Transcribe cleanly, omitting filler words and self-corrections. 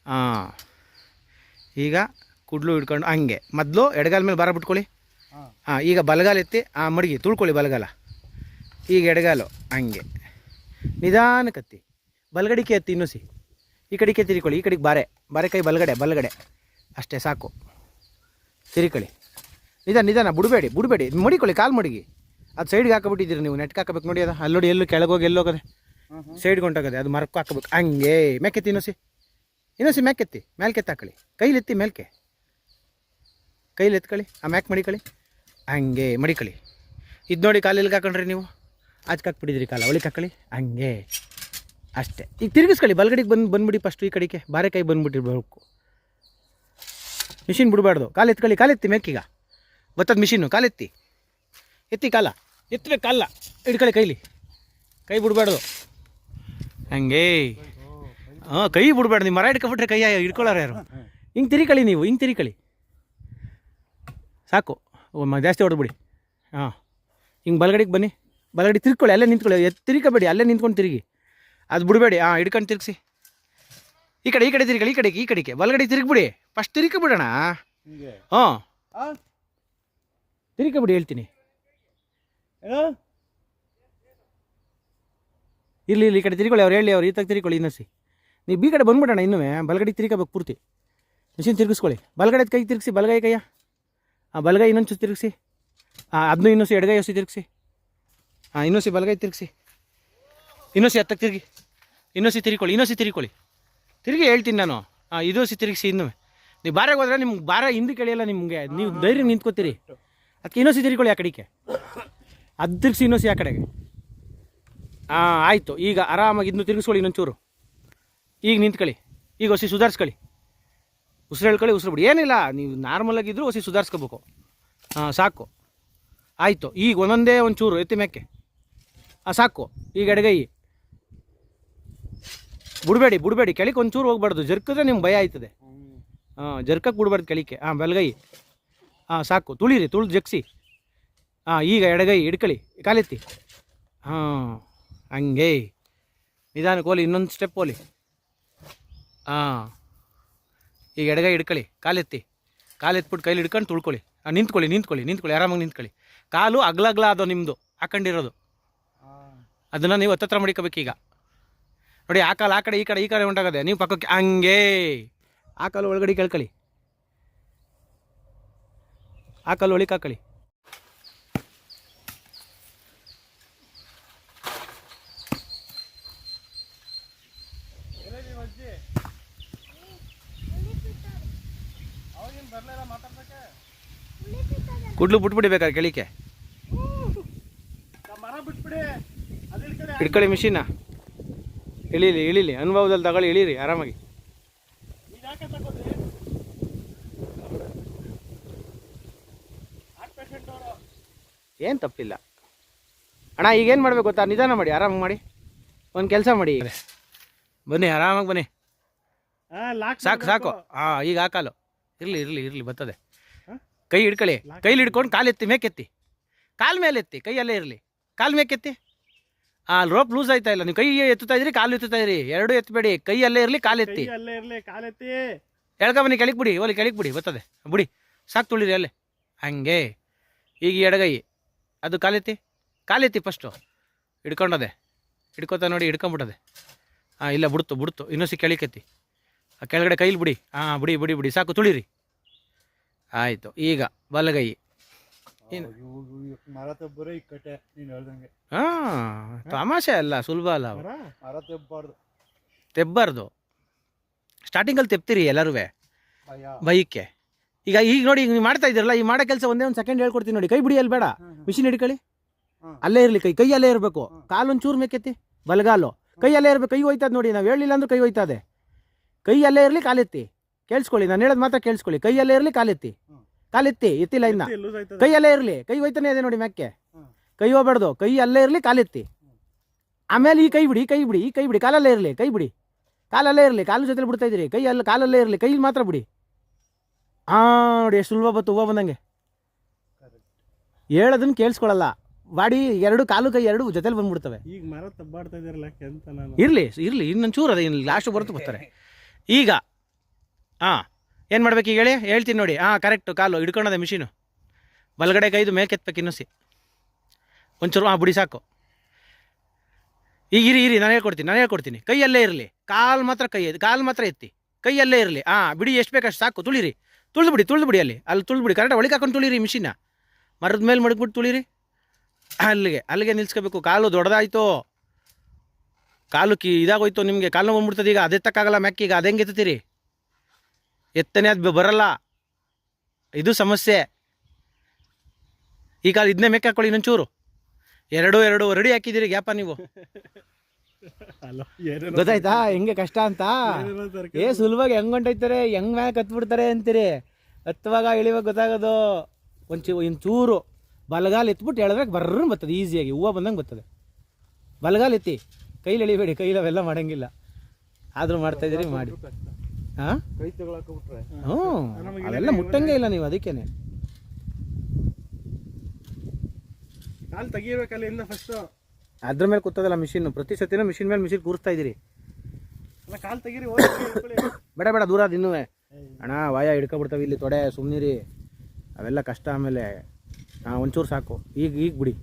ಹಾಂ, ಈಗ ಕುಡ್ಲು ಹಿಡ್ಕೊಂಡು ಹಂಗೆ ಮೊದಲು ಎಡಗಾಲ ಮೇಲೆ ಭಾರ ಬಿಟ್ಕೊಳ್ಳಿ. ಹಾಂ, ಈಗ ಬಲಗಾಲ ಎತ್ತಿ ಮಡಗಿ ತುಳ್ಕೊಳ್ಳಿ ಬಲಗಾಲ. ಈಗ ಎಡಗಾಲು ಹಂಗೆ ನಿಧಾನಕ್ಕತ್ತಿ, ಬಲಗಡಿಕೆ ಎತ್ತಿ ಇನ್ನೂ ಈ ಕಡೆಗೆ ತಿರ್ಕೊಳ್ಳಿ. ಈ ಕಡೆಗೆ ಬಾರೆ ಕೈ ಬಲಗಡೆ ಅಷ್ಟೇ ಸಾಕು. ತಿರ್ಕೊಳ್ಳಿ ನಿಧಾನ ಬಿಡಬೇಡಿ ಮಡಿಕೊಳ್ಳಿ. ಕಾಲು ಮಡಗಿ ಅದು ಸೈಡ್ಗೆ ಹಾಕಬಿಟ್ಟಿದ್ದೀರಿ ನೀವು. ನೆಟ್ಗೆ ಹಾಕಬೇಕು ನೋಡಿ. ಅದು ಅಲ್ಲಿ ನೋಡಿ, ಎಲ್ಲೂ ಕೆಳಗೋಗಿ ಎಲ್ಲೋಗದೆ ಸೈಡ್ಗೆ ಹೊಂಟೋಗದೆ. ಅದು ಮರಕ್ಕೂ ಹಾಕಬೇಕು. ಹಂಗೆ ಮೆಕ್ಕೆತ್ತಿ ಇನ್ನೊಸಿ ಮ್ಯಾಕೆತ್ತಿ ಮೇಲ್ಕೆತ್ತಿ ಹಾಕೊಳ್ಳಿ. ಕೈಲೆತ್ತಿ ಮೇಲ್ಕೆ ಕೈಲಿ ಎತ್ಕೊಳ್ಳಿ. ಮ್ಯಾಕ್ ಮಡಿಕೊಳ್ಳಿ. ಹಂಗೆ ಮಡಿಕೊಳ್ಳಿ. ಇದು ನೋಡಿ ಕಾಲೆಲ್ಲಿಗೆ ಹಾಕೊಂಡ್ರಿ ನೀವು, ಆಚೆ ಹಾಕ್ಬಿಟ್ಟಿದ್ರಿ ಕಾಲ ಒಳಗೆ ಹಾಕೊಳ್ಳಿ. ಹಂಗೆ ಅಷ್ಟೇ. ಈಗ ತಿರುಗಿಸ್ಕೊಳ್ಳಿ. ಬಲಗಡೆಗೆ ಬಂದ್ಬಿಡಿ ಫಸ್ಟು. ಈ ಕಡೆಗೆ ಬಾರೆ ಕೈ ಬಂದ್ಬಿಟ್ಟಿರ್ಬೇಕು. ಮಿಷಿನ್ ಬಿಡಬಾರ್ದು. ಕಾಲೆತ್ತಿ ಮೇಕೀಗ ಬರ್ತದ ಮಿಷಿನ್ನು. ಎತ್ತಿ ಕಾಲ ಎತ್ತಬೇಕು. ಕಾಲ ಹಿಡ್ಕೊಳ್ಳಿ ಕೈಲಿ. ಕೈ ಬಿಡಬಾರ್ದು. ಹಂಗೆ ಕೈ ಬಿಡಬಾರ್ದು. ನೀವು ಮರ ಹಿಡ್ಕೊಬಿಟ್ರೆ ಕೈ ಹಿಡ್ಕೊಳ್ಳಾರ ಯಾರು. ಹಿಂಗೆ ತಿರಿಕೊಳ್ಳಿ ನೀವು. ಹಿಂಗೆ ತಿರಿಕೊಳ್ಳಿ ಸಾಕು. ಜಾಸ್ತಿ ಹೊಡೆದ್ಬಿಡಿ. ಹಿಂಗೆ ಬಲಗಡೆಗೆ ಬನ್ನಿ. ಬಲಗಡೆ ತಿರ್ಕೊಳ್ಳಿ. ಅಲ್ಲೇ ನಿಂತ್ಕೊಳ್ಳಿ. ತಿರ್ಕೋಬೇಡಿ. ಅಲ್ಲೇ ನಿಂತ್ಕೊಂಡು ತಿರುಗಿ. ಅದು ಬಿಡಬೇಡಿ. ಹಿಡ್ಕೊಂಡು ತಿರುಗಿಸಿ. ಈ ಕಡೆ ತಿರ್ಕೊಳ್ಳಿ. ಈ ಕಡೆಗೆ ಬಲಗಡೆ ತಿರುಗಿಬಿಡಿ. ಫಸ್ಟ್ ತಿರ್ಕೊಬಿಡೋಣ. ತಿರ್ಕೊಬಿಡಿ ಹೇಳ್ತೀನಿ. ಇರಲಿ ಈ ಕಡೆ ತಿರ್ಕೊಳ್ಳಿ. ಅವ್ರು ಈ ತಗ ತಿರ್ಕೊಳ್ಳಿ. ಇನ್ನೊಸಿ ನೀವು ಬಿ ಕಡೆ ಬಂದ್ಬಿಡೋಣ. ಇನ್ನೂ ಬಲಗಡೆ ತಿರ್ಕೋಬೇಕು ಪೂರ್ತಿ. ಮಿಷಿನ್ ತಿರ್ಗಿಸ್ಕೊಳ್ಳಿ. ಬಲಗಡೆ ಕೈ ತಿರುಗಿಸಿ. ಬಲಗೈ ಕೈಯ ಬಲಗೈ ಇನ್ನೊಂದು ತಿರುಗಿಸಿ. ಅದನ್ನೂ ಇನ್ನೊಸಿ ಎಡಗೈ ತಿರುಗಿಸಿ. ಇನ್ನೊಸಿ ಬಲಗೈ ತಿರುಗಿಸಿ. ಇನ್ನೊಸಿ ಹತ್ತಕ್ಕೆ ತಿರುಗಿ. ಇನ್ನೊಸಿ ತಿರ್ಕೊಳ್ಳಿ. ತಿರುಗಿ ಹೇಳ್ತೀನಿ ನಾನು. ಇದೊಸಿ ತಿರುಗಿಸಿ. ಇನ್ನೂ ನೀವು ಬಾರಾಗ ಹೋದ್ರೆ ನಿಮ್ಗೆ ಬಾರ ಹಿಂದೆ ಕಳಿಯಲ್ಲ. ನಿಮಗೆ ನೀವು ಧೈರ್ಯ ನಿಂತ್ಕೋತೀರಿ. ಅದಕ್ಕೆ ಇನ್ನೊಸಿ ತಿರ್ಕೊಳ್ಳಿ. ಆ ಕಡೆಗೆ ಅದು ತಿರುಗಿಸಿ. ಇನ್ನೊಸಿ ಆ ಕಡೆಗೆ. ಆಯಿತು. ಈಗ ಆರಾಮಾಗಿ ಇದನ್ನು ತಿರುಗಿಸ್ಕೊಳ್ಳಿ ಇನ್ನೊಂಚೂರು. ಈಗ ನಿಂತ್ಕೊಳ್ಳಿ. ಈಗ ಹೊಸಿ ಸುಧಾರಿಸ್ಕೊಳ್ಳಿ. ಉಸಿರು ಹೇಳ್ಕೊಳ್ಳಿ. ಉಸಿರು ಬಿಡಿ. ಏನಿಲ್ಲ, ನೀವು ನಾರ್ಮಲಾಗಿದ್ದರೂ ಹೊಸಿ ಸುಧಾರಿಸ್ಕೋಬೇಕು. ಸಾಕು. ಆಯಿತು. ಈಗ ಒಂದೊಂದೇ ಒಂಚೂರು ಎತ್ತಿ ಮೆಕ್ಕೆ. ಸಾಕು. ಈಗ ಎಡಗೈ ಬಿಡಬೇಡಿ. ಕೆಳಕ್ಕೆ ಒಂಚೂರು ಹೋಗ್ಬಾರ್ದು. ಜರ್ಕಿದ್ರೆ ನಿಮ್ಗೆ ಭಯ ಆಯ್ತದೆ. ಜರ್ಕಕ್ಕೆ ಬಿಡ್ಬಾರ್ದು ಕೆಳಕ್ಕೆ. ಬಲಗೈ ಸಾಕು. ತುಳಿದು ಜಗ್ಸಿ. ಈಗ ಎಡಗೈ ಹಿಡ್ಕೊಳ್ಳಿ. ಕಾಲೆತ್ತಿ. ಹಂಗೆ ನಿಧಾನಕ್ಕೆ ಹೋಲಿ. ಇನ್ನೊಂದು ಸ್ಟೆಪ್ ಹೋಲಿ. ಈಗ ಎಡಗೈ ಹಿಡ್ಕೊಳ್ಳಿ. ಕಾಲೆತ್ಬಿಟ್ಟು ಕೈಲಿ ಹಿಡ್ಕೊಂಡು ತುಳ್ಕೊಳ್ಳಿ. ನಿಂತ್ಕೊಳ್ಳಿ. ಆರಾಮಾಗಿ ನಿಂತ್ಕೊಳ್ಳಿ. ಕಾಲು ಅಗ್ಲ ಅದು ನಿಮ್ಮದು ಹಾಕೊಂಡಿರೋದು. ಅದನ್ನು ನೀವು ಹತ್ತತ್ರ ಮಡಿಕೋಬೇಕು. ಈಗ ನೋಡಿ, ಆ ಕಾಲು ಆ ಕಡೆ ಈ ಕಡೆ ಹೊಂಟಾಗದೆ. ನೀವು ಪಕ್ಕಕ್ಕೆ ಹಂಗೆ ಆ ಕಾಲು ಒಳಗಡೆ ಕೇಳ್ಕೊಳ್ಳಿ. ಆ ಕಾಲು ಒಳಗೆ ಹಾಕೊಳ್ಳಿ. ಕುಡ್ಲು ಬಿಟ್ಬಿಡಿ ಬೇಕಾದ್ರೆ ಕೆಳಿಕೆ. ಹಿಡ್ಕೊಳ್ಳಿ ಮಿಷಿನ. ಇಳೀಲಿ. ಅನುಭವದಲ್ಲಿ ತಗೊಳ್ಳಿ. ಇಳೀರಿ ಆರಾಮಾಗಿ. ಏನು ತಪ್ಪಿಲ್ಲ ಅಣ್ಣ. ಈಗೇನು ಮಾಡ್ಬೇಕು ಗೊತ್ತಾ? ನಿಧಾನ ಮಾಡಿ. ಆರಾಮಾಗಿ ಮಾಡಿ. ಒಂದು ಕೆಲಸ ಮಾಡಿ. ಬನ್ನಿ ಆರಾಮಾಗಿ ಬನ್ನಿ. ಸಾಕು. ಈಗ ಹಾಕಾಲು ಇರಲಿ ಬರ್ತದೆ. ಕೈ ಹಿಡ್ಕೊಳ್ಳಿ. ಕೈಲಿ ಹಿಡ್ಕೊಂಡು ಕಾಲೆತ್ತಿ ಮೇಕೆತ್ತಿ. ಕಾಲು ಮೇಲೆ ಎತ್ತಿ. ಕೈ ಅಲ್ಲೇ ಇರಲಿ. ಕಾಲು ಮೇಕೆತ್ತಿ. ರೋಪ್ ಲೂಸ್ ಆಯ್ತಾ ಇಲ್ಲ. ನೀವು ಕೈ ಎತ್ತುತ್ತಾ ಇದ್ರಿ, ಕಾಲು ಎತ್ತುತ್ತಾ ಇದ್ರಿ. ಎರಡೂ ಎತ್ತಬೇಡಿ. ಕೈ ಅಲ್ಲೇ ಇರಲಿ. ಕಾಲೆತ್ತಿ. ಬನ್ನಿ. ಕೆಳಗೆ ಬಿಡಿ. ಬರ್ತದೆ. ಬಿಡಿ. ಸಾಕು. ತುಳಿರಿ ಅಲ್ಲೇ. ಹಂಗೆ. ಈಗ ಎಡಗೈ ಅದು ಕಾಲೆತ್ತಿ ಫಸ್ಟು. ಹಿಡ್ಕೋತಾ ನೋಡಿ. ಹಿಡ್ಕೊಂಬಿಟ್ಟದೆ. ಇಲ್ಲ ಬಿಡ್ತು. ಇನ್ನೊಸಿ ಕೆಳಕೆತ್ತಿ. ಕೆಳಗಡೆ ಕೈಲಿ ಬಿಡಿ. ಬಿಡಿ. ಸಾಕು. ತುಳಿರಿ. ಆಯಿತು. ಈಗ ಬಲಗೈ. ತಮಾಷೆ ಅಲ್ಲ, ಸುಲಭ ಅಲ್ಲ. ತೆಬ್ಬಾರ್ದು. ಸ್ಟಾರ್ಟಿಂಗಲ್ಲಿ ತೆಪ್ತೀರಿ ಎಲ್ಲರೂ ಬೈಕ್ಕೆ. ಈಗ ನೋಡಿ, ಈಗ ನೀವು ಮಾಡ್ತಾ ಇದ್ದೀರಲ್ಲ, ಈ ಮಾಡೋ ಕೆಲಸ ಒಂದೇ ಒಂದು ಸೆಕೆಂಡ್ ಹೇಳ್ಕೊಡ್ತೀನಿ ನೋಡಿ. ಕೈ ಬಿಡಿ. ಅಲ್ಲಿ ಬೇಡ. ಮಿಷಿನ್ ಹಿಡ್ಕೊಳ್ಳಿ. ಅಲ್ಲೇ ಇರಲಿ. ಕೈ ಅಲ್ಲೇ ಇರಬೇಕು. ಕಾಲೊಂಚೂರು ಮೇಕೆತ್ತಿ. ಬಲಗಾಲು ಕೈ ಅಲ್ಲೇ ಇರಬೇಕು. ಕೈ ಹೋಯ್ತದೆ ನೋಡಿ. ನಾವು ಹೇಳಿಲ್ಲ ಅಂದ್ರೆ ಕೈ ಹೋಯ್ತದೆ. ಕೈ ಅಲ್ಲೇ ಇರಲಿ. ಕಾಲೆತ್ತಿ. ಕೇಳಿಸ್ಕೊಳ್ಳಿ. ನಾನು ಹೇಳೋದು ಮಾತ್ರ ಕೇಳಿಸ್ಕೊಳ್ಳಿ. ಕೈ ಅಲ್ಲೇ ಇರಲಿ. ಕಾಲೆತ್ತಿ. ಎತ್ತಿಲ್ಲ ಇನ್ನ. ಕೈ ಅಲ್ಲೇ ಇರಲಿ. ಕೈ ಹೋಯ್ತಾನೆ ಇದೆ ನೋಡಿ ಮ್ಯಾಕೆ. ಕೈ ಹೋಗ್ಬೇಡ್ದು. ಕೈ ಅಲ್ಲೇ ಇರಲಿ. ಕಾಲೆತ್ತಿ. ಆಮೇಲೆ ಈ ಕೈ ಬಿಡಿ. ಕಾಲಲ್ಲೇ ಇರಲಿ. ಕೈ ಬಿಡಿ. ಕಾಲಲ್ಲೇ ಇರಲಿ. ಕಾಲು ಜೊತೆ ಬಿಡ್ತಾ ಇದ್ದೀರಿ. ಕಾಲಲ್ಲೇ ಇರಲಿ. ಕೈ ಮಾತ್ರ ಬಿಡಿ. ನೋಡಿ ಎಷ್ಟು ಸುಲಭ ಬತ್ತು. ಹೂವು ಬಂದಂಗೆ. ಹೇಳೋದನ್ನ ಕೇಳಿಸ್ಕೊಳ್ಳಲ್ಲ. ಬಾಡಿ ಎರಡು ಕಾಲು ಕೈ ಎರಡು ಜೊತೆಲಿ ಬಂದ್ಬಿಡ್ತವೆ. ಈಗ ಮರ ತಬ್ಬಾಡ್ತಾ ಇದ್ದೀರಲ್ಲ. ಇರಲಿ ಇನ್ನೊಂದು ಚೂರು ಅದೇ. ಲಾಸ್ಟ್ ಬರ್ತಾರೆ. ಈಗ ಹಾಂ ಏನು ಮಾಡ್ಬೇಕು ಈಗ ಹೇಳಿ, ಹೇಳ್ತೀನಿ ನೋಡಿ. ಹಾಂ ಕರೆಕ್ಟು, ಕಾಲು ಹಿಡ್ಕೊಳದೆ ಮಿಷಿನು, ಬಲಗಡೆ ಕೈದು ಮೇಲೆ ಕೆತ್ತಬೇಕು ಇನ್ನೊಸಿ ಒಂಚೂರು. ಹಾಂ ಬಿಡಿ ಸಾಕು. ಈಗ ಇರಿ ನಾನು ಹೇಳ್ಕೊಡ್ತೀನಿ. ಕೈಯಲ್ಲೇ ಇರಲಿ, ಕಾಲು ಮಾತ್ರ ಎತ್ತಿ, ಕೈಯಲ್ಲೇ ಇರಲಿ. ಹಾಂ ಬಿಡಿ, ಎಷ್ಟು ಬೇಕಷ್ಟು ಸಾಕು. ತುಳಿದು ಬಿಡಿ ಅಲ್ಲಿ ತುಳಿದ್ಬಿಡಿ. ಕರೆಕ್ಟಾಗಿ ಒಳಗೆ ಹಾಕೊಂಡು ತುಳಿರಿ ಮಿಷಿನ, ಮರದ ಮೇಲೆ ಮಡಗ್ಬಿಟ್ಟು ತುಳಿರಿ. ಅಲ್ಲಿಗೆ ನಿಲ್ಸ್ಕೋಬೇಕು. ಕಾಲು ದೊಡ್ಡದಾಯಿತು, ಕಾಲು ಇದಾಗೋಯ್ತು ನಿಮಗೆ, ಕಾಲು ನೋವು ಬಂದ್ಬಿಡ್ತದೆ. ಈಗ ಅದೆತ್ತಕ್ಕಾಗಲ್ಲ ಮ್ಯಾಕ್. ಈಗ ಅದು ಹೆಂಗೆ ಎತ್ತೀರಿ? ಎತ್ತನೇ ಅದು ಬರಲ್ಲ, ಇದು ಸಮಸ್ಯೆ. ಈ ಕಾಲು ಇದನ್ನೇ ಮೆಕ್ಕ ಹಾಕೊಳ್ಳಿ ಇನ್ನೊಂಚೂರು. ಎರಡು ರೆಡಿ ಹಾಕಿದ್ದೀರಿ ಗ್ಯಾಪ ನೀವು. ಗೊತ್ತಾಯ್ತಾ ಹೆಂಗೆ ಕಷ್ಟ ಅಂತ? ಸುಲಭವಾಗಿ ಹೆಂಗೆ ಹೊಂಟೈತಾರೆ, ಹೆಂಗೆ ಮ್ಯಾಲೆ ಕತ್ಬಿಡ್ತಾರೆ ಅಂತೀರಿ. ಹತ್ತುವಾಗ ಇಳಿವಾಗ ಗೊತ್ತಾಗೋದು. ಒಂಚೂರು ಬಲಗಾಲ ಎತ್ಬಿಟ್ಟು ಎಳೆದ್ರೆ ಬರ್ರ ಬರ್ತದೆ ಈಸಿಯಾಗಿ, ಹೂವು ಬಂದಂಗೆ ಬರ್ತದೆ. ಬಲಗಾಲ ಎತ್ತಿ, ಕೈಲಿ ಎಳಿಬೇಡಿ, ಕೈಲಿ ಅವೆಲ್ಲ ಮಾಡೋಂಗಿಲ್ಲ. ಆದರೂ ಮಾಡ್ತಾಯಿದ್ದೀರಿ, ಮಾಡಿ. ಹಾಂ ಹ್ಞೂ, ಅವೆಲ್ಲ ಮುಟ್ಟಂಗೆ ಇಲ್ಲ ನೀವು, ಅದಕ್ಕೇನೆ. ಕಾಲು ತೆಗಿಬೇಕಲ್ಲ ಫಸ್ಟು. ಅದ್ರ ಮೇಲೆ ಕೂತದಲ್ಲ ಮಿಷಿನ್, ಪ್ರತಿ ಸತಿನೂ ಮಿಷಿನ್ ಮೇಲೆ ಮಿಷಿನ್ ಕೂರಿಸ್ತಾ ಇದ್ದೀರಿ. ಕಾಲು ತೆಗೀರಿ. ಬೇಡ ದೂರ ಅದು ಇನ್ನೂ ಅಣ್ಣ, ವಾಯ ಹಿಡ್ಕೊಬಿಡ್ತಾವೆ ಇಲ್ಲಿ ತೊಡೆ, ಸುಮ್ಮನಿರಿ, ಅವೆಲ್ಲ ಕಷ್ಟ. ಆಮೇಲೆ ಒಂಚೂರು ಸಾಕು. ಈಗ ಬಿಡಿ.